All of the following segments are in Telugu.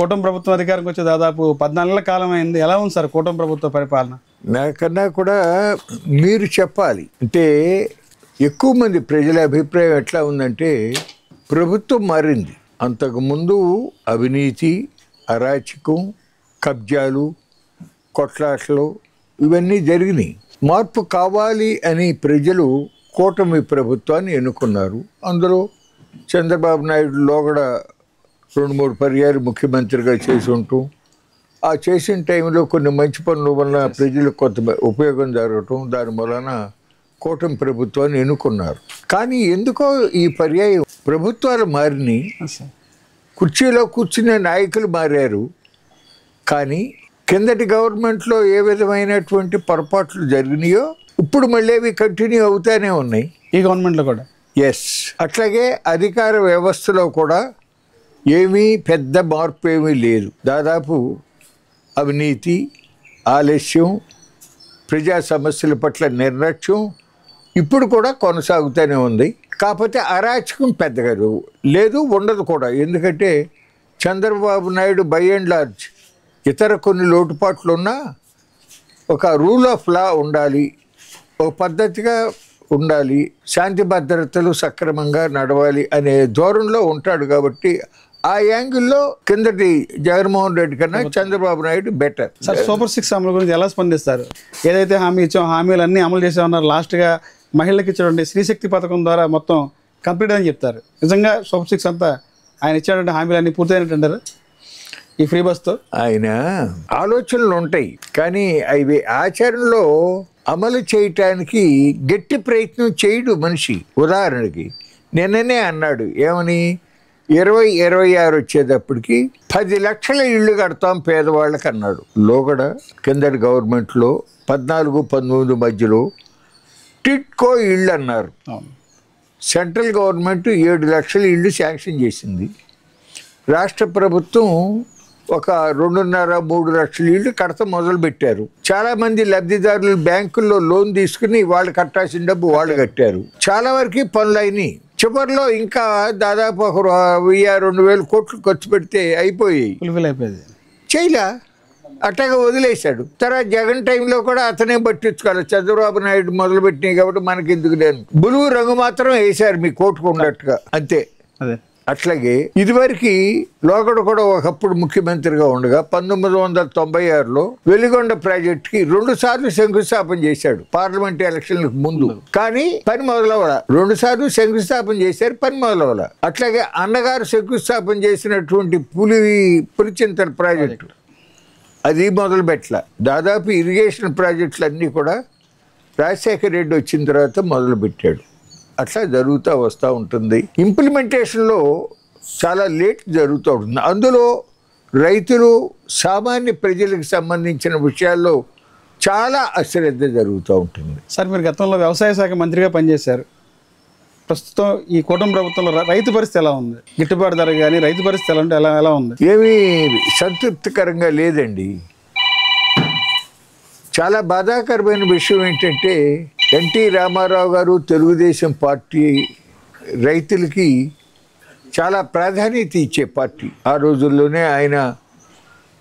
కూటమి ప్రభుత్వం అధికారంకి వచ్చే దాదాపు 14 నెలల కాలం అయింది. ఎలా ఉంది సార్ కూటమి ప్రభుత్వ పరిపాలన? నాకన్నా కూడా మీరు చెప్పాలి. అంటే ఎక్కువ మంది ప్రజల అభిప్రాయం ఎట్లా ఉందంటే ప్రభుత్వం మారింది. అంతకుముందు అవినీతి, అరాచకం, కబ్జాలు, కొట్లాట్లు ఇవన్నీ జరిగినాయి. మార్పు కావాలి అని ప్రజలు కూటమి ప్రభుత్వాన్ని ఎన్నుకున్నారు. అందులో చంద్రబాబు నాయుడు లోగడ 2-3 పర్యాలు ముఖ్యమంత్రిగా చేసి ఉంటూ ఆ చేసిన టైంలో కొన్ని మంచి పనుల వలన ప్రజలకు కొంత ఉపయోగం జరగటం, దాని వలన కూటమి ప్రభుత్వాన్ని ఎన్నుకున్నారు. కానీ ఎందుకో ఈ పర్యాయం ప్రభుత్వాలు మారినాయి, కుర్చీలో కూర్చునే నాయకులు మారారు. కానీ కిందటి గవర్నమెంట్లో ఏ విధమైనటువంటి పొరపాట్లు జరిగినాయో ఇప్పుడు మళ్ళీ అవి కంటిన్యూ అవుతానే ఉన్నాయి ఈ గవర్నమెంట్లో కూడా. ఎస్, అట్లాగే అధికార వ్యవస్థలో కూడా ఏమీ పెద్ద మార్పు ఏమీ లేదు. దాదాపు అవినీతి, ఆలస్యం, ప్రజా సమస్యల పట్ల నిర్లక్ష్యం ఇప్పుడు కూడా కొనసాగుతూనే ఉంది. కాకపోతే అరాచకం పెద్దగా లేదు, ఉండదు కూడా. ఎందుకంటే Chandrababu Naidu by and large ఇతర కొన్ని లోటుపాట్లు ఉన్నా ఒక రూల్ ఆఫ్ లా ఉండాలి, ఒక పద్ధతిగా ఉండాలి, శాంతి భద్రతలు సక్రమంగా నడవాలి అనే ధోరణిలో ఉంటాడు. కాబట్టి ఆ యాంగిల్లో కిందటి జగన్మోహన్ రెడ్డి కన్నా Chandrababu Naidu better. Sir super 6 అమలు గురించి ఎలా స్పందిస్తారు? ఏదైతే హామీ ఇచ్చామో హామీలన్నీ అమలు చేసామన్నారు. లాస్ట్గా మహిళలకు ఇచ్చేటువంటి స్త్రీశక్తి పథకం ద్వారా మొత్తం కంప్లీట్ అని చెప్తారు. నిజంగా సూపర్ 6 అంతా ఆయన ఇచ్చేటువంటి హామీలన్నీ పూర్తయినట్టుంటారు ఈ ఫ్రీ బస్తో? ఆయన ఆలోచనలు ఉంటాయి కానీ అవి ఆచరణలో అమలు చేయటానికి గట్టి ప్రయత్నం చేయడు మనిషి. ఉదాహరణకి నిన్ననే అన్నాడు, ఏమని 2026 వచ్చేటప్పటికి 10 లక్షల ఇళ్ళు కడతాం పేదవాళ్ళకి అన్నాడు. లోగడ కిందటి గవర్నమెంట్లో 14-19 మధ్యలో టిట్కో ఇళ్ళు అన్నారు. సెంట్రల్ గవర్నమెంట్ 7 లక్షల ఇళ్ళు శాంక్షన్ చేసింది. రాష్ట్ర ప్రభుత్వం ఒక 2.5-3 లక్షల ఇళ్ళు కడత మొదలుపెట్టారు. చాలామంది లబ్ధిదారులు బ్యాంకుల్లో లోన్ తీసుకుని వాళ్ళు కట్టాల్సిన డబ్బు వాళ్ళు కట్టారు. చాలా వరకు పనులు అయినాయి. చివరిలో ఇంకా దాదాపు 1,000-2,000 కోట్లు ఖర్చు పెడితే అయిపోయాయి. చేయలా, అట్టగా వదిలేశాడు. తర్వాత జగన్ టైంలో కూడా అతనే పట్టించుకోవాలి. చంద్రబాబు నాయుడు మొదలుపెట్టినాయి కాబట్టి మనకి ఎందుకు లేను, బులుగు రంగు మాత్రం వేశారు మీ కోర్టుకు ఉన్నట్టుగా అంతే. అట్లాగే ఇదివరకు లోగడ కూడా ఒకప్పుడు ముఖ్యమంత్రిగా ఉండగా 1996లో వెలిగొండ ప్రాజెక్టుకి 2 సార్లు శంకుస్థాపన చేశాడు పార్లమెంట్ ఎలక్షన్లకు ముందు. కానీ పని మొదలవల. 2 సార్లు శంకుస్థాపన చేశారు, పని మొదలవల. అట్లాగే అన్నగారు శంకుస్థాపన చేసినటువంటి పులిచింతల ప్రాజెక్టు అది మొదలు పెట్టల. దాదాపు ఇరిగేషన్ ప్రాజెక్టులు అన్నీ కూడా రాజశేఖర రెడ్డి వచ్చిన తర్వాత మొదలుపెట్టాడు. అట్లా జరుగుతూ వస్తూ ఉంటుంది. ఇంప్లిమెంటేషన్లో చాలా లేట్ జరుగుతూ ఉంటుంది. అందులో రైతులు, సామాన్య ప్రజలకు సంబంధించిన విషయాల్లో చాలా అశ్రద్ధ జరుగుతూ ఉంటుంది. సార్ మీరు గతంలో వ్యవసాయ శాఖ మంత్రిగా పనిచేశారు. ప్రస్తుతం ఈ కూటమి ప్రభుత్వంలో రైతు పరిస్థితి ఎలా ఉంది? గిట్టుబాటు ధర కానీ రైతు పరిస్థితి ఎలా ఉంది? ఏమీ సంతృప్తికరంగా లేదండి. చాలా బాధాకరమైన విషయం ఏంటంటే ఎన్టీ రామారావు గారు తెలుగుదేశం పార్టీ రైతులకి చాలా ప్రాధాన్యత ఇచ్చే పార్టీ. ఆ రోజుల్లోనే ఆయన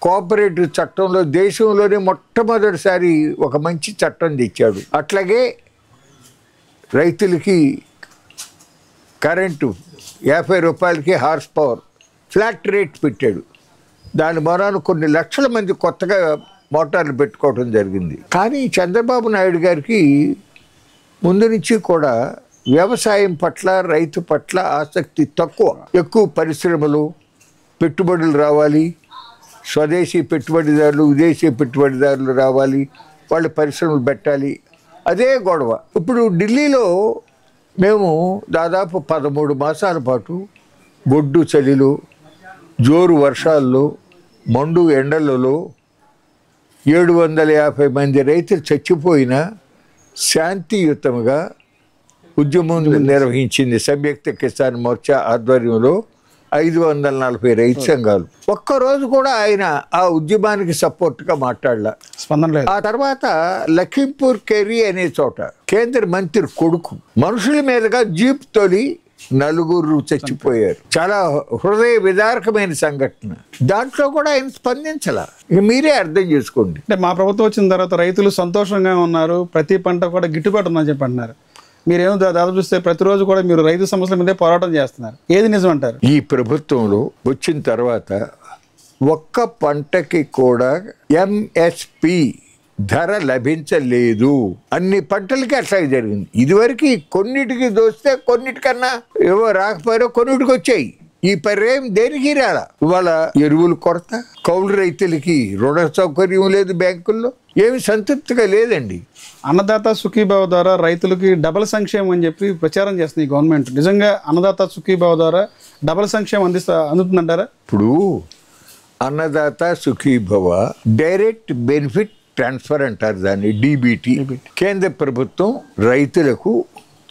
కోఆపరేటివ్ చట్టంలో దేశంలోనే మొట్టమొదటిసారి ఒక మంచి చట్టం తెచ్చాడు. అట్లాగే రైతులకి కరెంటు 50 రూపాయలకి హార్స్ పవర్ ఫ్లాట్ రేట్ పెట్టాడు. దాని మూలాన కొన్ని లక్షల మంది కొత్తగా మోటార్లు పెట్టుకోవడం జరిగింది. కానీ చంద్రబాబు నాయుడు గారికి ముందు నుంచి కూడా వ్యవసాయం పట్ల, రైతు పట్ల ఆసక్తి తక్కువ. ఎక్కువ పరిశ్రమలు, పెట్టుబడులు రావాలి, స్వదేశీ పెట్టుబడిదారులు, విదేశీ పెట్టుబడిదారులు రావాలి, వాళ్ళు పరిశ్రమలు పెట్టాలి, అదే గొడవ. ఇప్పుడు ఢిల్లీలో మేము దాదాపు 13 మాసాల పాటు బొడ్డు చలిలో, జోరు వర్షాల్లో, మండు ఎండలలో 750 మంది రైతులు చచ్చిపోయినా శాంతియుతంగా ఉద్యమం నిర్వహించింది సంయుక్త కిసాన్ మోర్చా ఆధ్వర్యంలో 540 రైతు సంఘాలు. ఒక్కరోజు కూడా ఆయన ఆ ఉద్యమానికి సపోర్ట్గా మాట్లాడలే, స్పందన లేదు. ఆ తర్వాత లఖింపూర్ కేరి అనే చోట కేంద్ర మంత్రి కొడుకు మనుషుల మీదుగా జీప్ తోలి నలుగురు చచ్చిపోయారు. చాలా హృదయ విదారకమైన సంఘటన. దాంట్లో కూడా ఆయన స్పందించాల. ఇక మీరే అర్థం చేసుకోండి. అంటే మా ప్రభుత్వం వచ్చిన తర్వాత రైతులు సంతోషంగా ఉన్నారు, ప్రతి పంట కూడా గిట్టుబాటు ఉందని చెప్పి అంటున్నారు. మీరేమో దాదాపు చూస్తే ప్రతిరోజు కూడా మీరు రైతు సమస్యల మీదే పోరాటం చేస్తున్నారు. ఏది నిజం అంటారు? ఈ ప్రభుత్వంలో వచ్చిన తర్వాత ఒక్క పంటకి కూడా ఎంఎస్పి ధర లభించలేదు. అన్ని పంటలకి అట్లాగే జరిగింది. ఇదివరకు కొన్నిటికి దోస్తే కొన్నిటికన్నా ఏవో రాకపోయారో కొన్నిటికి వచ్చాయి. ఈ పర్యాయం దేనికి రాలా. ఇవాళ ఎరువులు కొరత, కౌలు రైతులకి రుణ సౌకర్యం లేదు, బ్యాంకుల్లో ఏమి సంతృప్తిగా లేదండి. అన్నదాత సుఖీభావ ద్వారా రైతులకి డబల్ సంక్షేమం అని చెప్పి ప్రచారం చేస్తుంది ఈ గవర్నమెంట్. నిజంగా అన్నదాత సుఖీభావ ద్వారా డబల్ సంక్షేమం అందుతుందంటారా? ఇప్పుడు Annadata Sukhibhava direct benefit transfer అంటారు దాన్ని, డిబిటి. కేంద్ర ప్రభుత్వం రైతులకు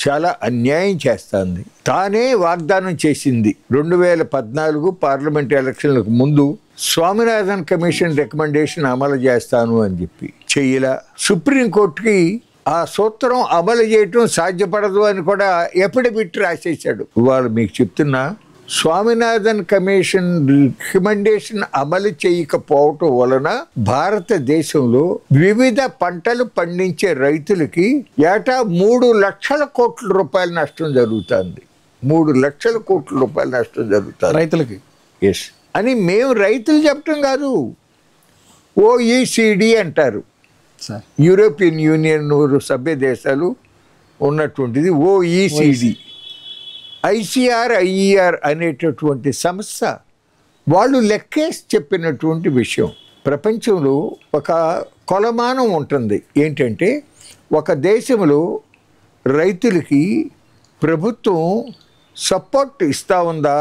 చాలా అన్యాయం చేస్తుంది. తానే వాగ్దానం చేసింది 2014 పార్లమెంట్ ఎలక్షన్లకు ముందు స్వామినాథన్ కమిషన్ రికమెండేషన్ అమలు చేస్తాను అని చెప్పి చెయ్యలా. సుప్రీంకోర్టుకి ఆ సూత్రం అమలు చేయటం సాధ్యపడదు అని కూడా ఎఫిడవిట్ రాసేసాడు. వాళ్ళు మీకు చెప్తున్నా, స్వామినాథన్ కమిషన్ రికమెండేషన్ అమలు చేయకపోవటం వలన భారతదేశంలో వివిధ పంటలు పండించే రైతులకి ఏటా 3 లక్షల కోట్ల రూపాయల నష్టం జరుగుతుంది. 3 లక్షల కోట్ల రూపాయల నష్టం జరుగుతుంది రైతులకి. ఎస్ అని మేము రైతులు చెప్పటం కాదు, OECD అంటారు, యూరోపియన్ యూనియన్ సభ్య దేశాలు ఉన్నటువంటిది OECD. ICR అనేటటువంటి సంస్థ వాళ్ళు లెక్కేసి చెప్పినటువంటి విషయం. ప్రపంచంలో ఒక కొలమానం ఉంటుంది. ఏంటంటే ఒక దేశంలో రైతులకి ప్రభుత్వం సపోర్ట్ ఇస్తూ ఉందా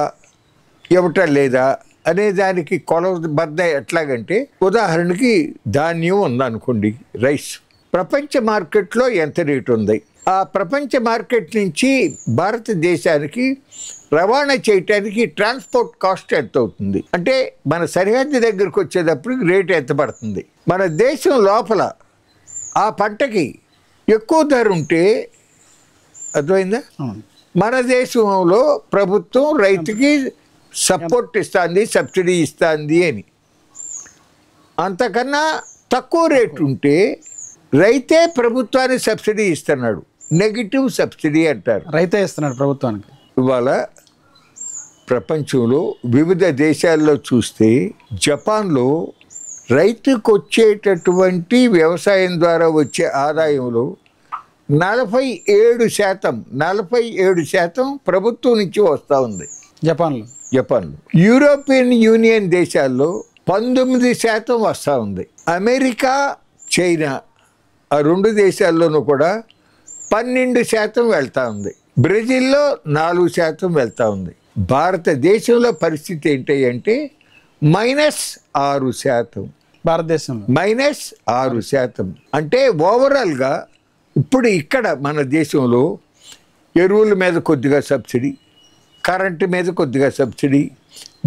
ఇవ్వటం లేదా అనే దానికి కొలబద్ద ఎట్లాగంటే, ఉదాహరణకి ధాన్యం ఉందనుకోండి, రైస్ ప్రపంచ మార్కెట్లో ఎంత రేటు ఉంది, ఆ ప్రపంచ మార్కెట్ నుంచి భారతదేశానికి రవాణా చేయటానికి ట్రాన్స్పోర్ట్ కాస్ట్ ఎంత అవుతుంది, అంటే మన సరిహద్దు దగ్గరకు వచ్చేటప్పుడు రేటు ఎంత పడుతుంది. మన దేశం లోపల ఆ పంటకి ఎక్కువ ధర ఉంటే, అర్థమైందా, మన దేశంలో ప్రభుత్వం రైతుకి సపోర్ట్ ఇస్తుంది, సబ్సిడీ ఇస్తుంది అని. అంతకన్నా తక్కువ రేటు ఉంటే రైతే ప్రభుత్వానికి సబ్సిడీ ఇస్తున్నాడు, నెగిటివ్ సబ్సిడీ అంటారు. రైతే ఇస్తున్నాడు ప్రభుత్వానికి. ఇవాళ ప్రపంచంలో వివిధ దేశాల్లో చూస్తే, జపాన్లో రైతుకు వచ్చేటటువంటి వ్యవసాయం ద్వారా వచ్చే ఆదాయంలో 47% ప్రభుత్వం నుంచి వస్తూ ఉంది జపాన్లో. యూరోపియన్ యూనియన్ దేశాల్లో 19% వస్తూ ఉంది. అమెరికా, చైనా ఆ 2 దేశాల్లోనూ కూడా 12% వెళ్తూ ఉంది. బ్రెజిల్లో 4% వెళ్తూ ఉంది. భారతదేశంలో పరిస్థితి ఏంటి అంటే -6%. భారతదేశంలో -6%. అంటే ఓవరాల్గా ఇప్పుడు ఇక్కడ మన దేశంలో ఎరువుల మీద కొద్దిగా సబ్సిడీ, కరెంటు మీద కొద్దిగా సబ్సిడీ,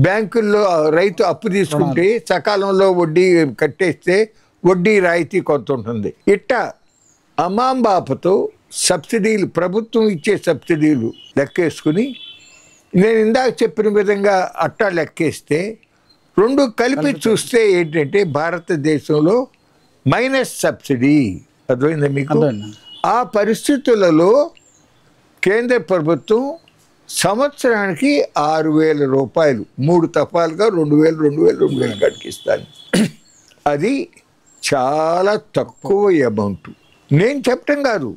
బ్యాంకుల్లో రైతు అప్పు తీసుకుంటే సకాలంలో వడ్డీ కట్టేస్తే వడ్డీ రాయితీ కొంత ఉంటుంది. ఇట్టా అమాంబాపతో సబ్సిడీలు, ప్రభుత్వం ఇచ్చే సబ్సిడీలు లెక్కేసుకుని, నేను ఇందాక చెప్పిన విధంగా అట్టా లెక్కేస్తే 2 కలిపి చూస్తే ఏంటంటే భారతదేశంలో మైనస్ సబ్సిడీ. అర్థమైందా మీకు? ఆ పరిస్థితులలో కేంద్ర ప్రభుత్వం సంవత్సరానికి 6,000 రూపాయలు 3 తపాలుగా 2,000 కట్టిస్తాను. అది చాలా తక్కువ అమౌంట్. నేను చెప్పటం కాదు,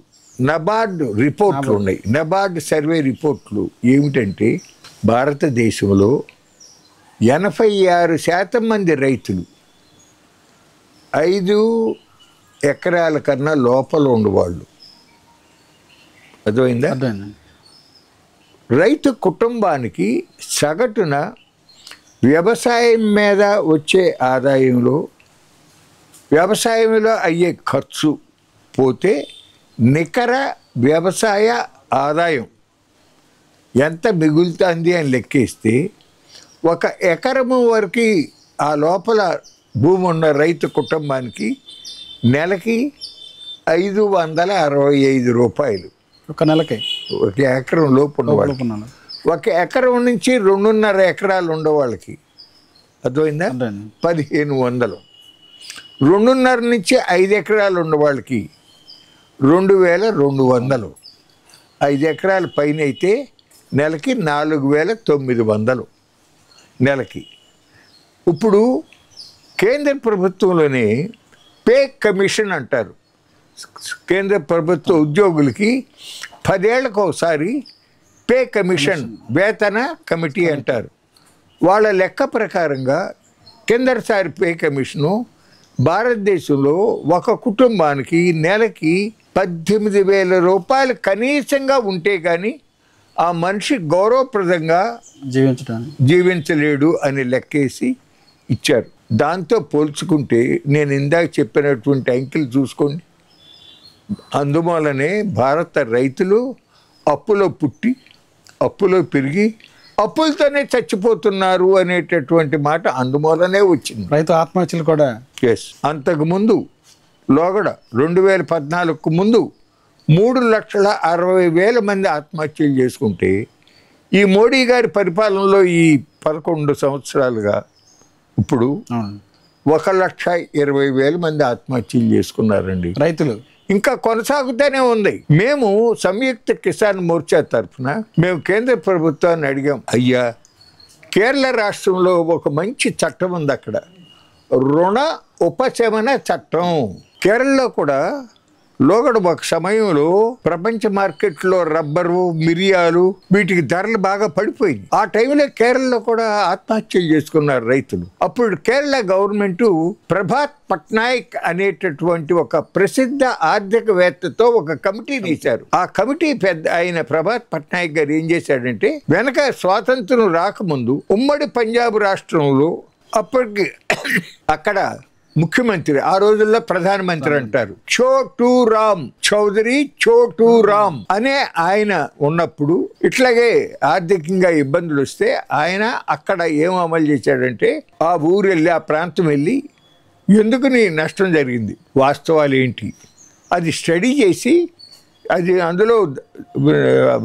నబార్డ్ రిపోర్ట్లు ఉన్నాయి. నబార్డ్ సర్వే రిపోర్ట్లు ఏమిటంటే, భారతదేశంలో 86% మంది రైతులు 5 ఎకరాల కన్నా లోపల ఉండేవాళ్ళు. అర్థమైందా? రైతు కుటుంబానికి సగటున వ్యవసాయం మీద వచ్చే ఆదాయంలో, వ్యవసాయంలో అయ్యే ఖర్చు పోతే నికర వ్యవసాయ ఆదాయం ఎంత మిగులుతుంది అని లెక్కేస్తే, 1 ఎకరము వరకు ఆ లోపల భూమి ఉన్న రైతు కుటుంబానికి నెలకి 565 రూపాయలు. ఒక నెలకి 1 ఎకరం లోపు ఉన్నవాళ్ళు, లోపున్నాను. 1 ఎకరం నుంచి 2.5 ఎకరాలు ఉండేవాళ్ళకి అర్థమైందా, అంటే 1500. 2.5 నుంచి 5 ఎకరాలు ఉన్నవాళ్ళకి 2200. 5 ఎకరాల పైన అయితే నెలకి 4900 నెలకి. ఇప్పుడు కేంద్ర ప్రభుత్వంలోనే పే కమిషన్ అంటారు. కేంద్ర ప్రభుత్వ ఉద్యోగులకి 10 ఏళ్లకు ఒకసారి పే కమిషన్, వేతన కమిటీ అంటారు. వాళ్ళ లెక్క ప్రకారంగా కిందసారి పే కమిషను భారతదేశంలో ఒక కుటుంబానికి నెలకి 18,000 రూపాయలు కనీసంగా ఉంటే కానీ ఆ మనిషి గౌరవప్రదంగా జీవించలేడు అని లెక్కేసి ఇచ్చారు. దాంతో పోల్చుకుంటే నేను ఇందాక చెప్పినటువంటి అంకెలు చూసుకోండి. అందువలనే భారత రైతులు అప్పులో పుట్టి అప్పులో పెరిగి అప్పులతోనే చచ్చిపోతున్నారు అనేటటువంటి మాట అందువలనే వచ్చింది. రైతు ఆత్మహత్యలు కూడా ఎస్. అంతకుముందు లోగడ 2014కు ముందు 3,60,000 మంది ఆత్మహత్యలు చేసుకుంటే ఈ మోడీ గారి పరిపాలనలో ఈ 11 సంవత్సరాలుగా ఇప్పుడు 1,20,000 మంది ఆత్మహత్యలు చేసుకున్నారండి రైతులు. ఇంకా కొనసాగుతూనే ఉంది. మేము సంయుక్త కిసాన్ మోర్చా తరఫున మేము కేంద్ర ప్రభుత్వాన్ని అడిగాం, అయ్యా కేరళ రాష్ట్రంలో ఒక మంచి చట్టం ఉంది, అక్కడ రుణ ఉపశమన చట్టం. కేరళలో కూడా లోగడ ఒక సమయంలో ప్రపంచ మార్కెట్లో రబ్బరు, మిరియాలు వీటికి ధరలు బాగా పడిపోయింది. ఆ టైంలో కేరళలో కూడా ఆత్మహత్యలు చేసుకున్నారు రైతులు. అప్పుడు కేరళ గవర్నమెంట్ ప్రభాత్ పట్నాయక్ అనేటటువంటి ఒక ప్రసిద్ధ ఆర్థికవేత్తతో ఒక కమిటీని ఇచ్చారు. ఆ కమిటీ పెద్ద ఆయన ప్రభాత్ పట్నాయక్ గారు ఏం చేశాడంటే, వెనక స్వాతంత్రం రాకముందు ఉమ్మడి పంజాబ్ రాష్ట్రంలో అప్పటికి అక్కడ ముఖ్యమంత్రి, ఆ రోజుల్లో ప్రధానమంత్రి అంటారు, చోటూరామ్ చౌదరి చోటూరామ్ అనే ఆయన ఉన్నప్పుడు ఇట్లాగే ఆర్థికంగా ఇబ్బందులు వస్తే ఆయన అక్కడ ఏం అమలు చేశాడంటే, ఆ ఊరు వెళ్ళి ఆ ప్రాంతం వెళ్ళి ఎందుకు నీ నష్టం జరిగింది, వాస్తవాలు ఏంటి అది స్టడీ చేసి, అది అందులో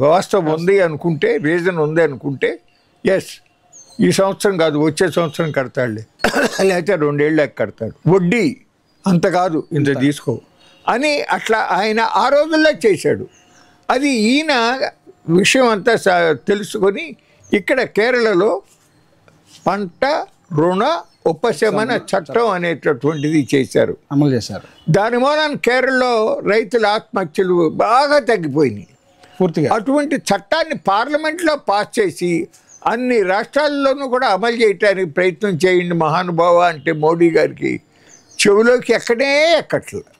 వాస్తవం ఉంది అనుకుంటే, రీజన్ ఉంది అనుకుంటే, ఎస్ ఈ సంవత్సరం కాదు వచ్చే సంవత్సరం కడతాడులే, లేకపోతే 2 ఏళ్ళకి కడతాడు, వడ్డీ అంత కాదు ఇంత తీసుకో అని అట్లా ఆయన ఆ రోజుల్లో చేశాడు. అది ఈయన విషయం అంతా తెలుసుకొని ఇక్కడ కేరళలో పంట రుణ ఉపశమన చట్టం అనేటటువంటిది చేశారు, అమలు చేశారు. దాని మూలాన కేరళలో రైతుల ఆత్మహత్యలు బాగా తగ్గిపోయినాయి పూర్తిగా. అటువంటి చట్టాన్ని పార్లమెంట్లో పాస్ చేసి అన్ని రాష్ట్రాల్లోనూ కూడా అమలు చేయడానికి ప్రయత్నం చేయండి మహానుభావ అంటే మోడీ గారికి చెవిలోకి ఎక్కడే ఎక్కట్లేదు.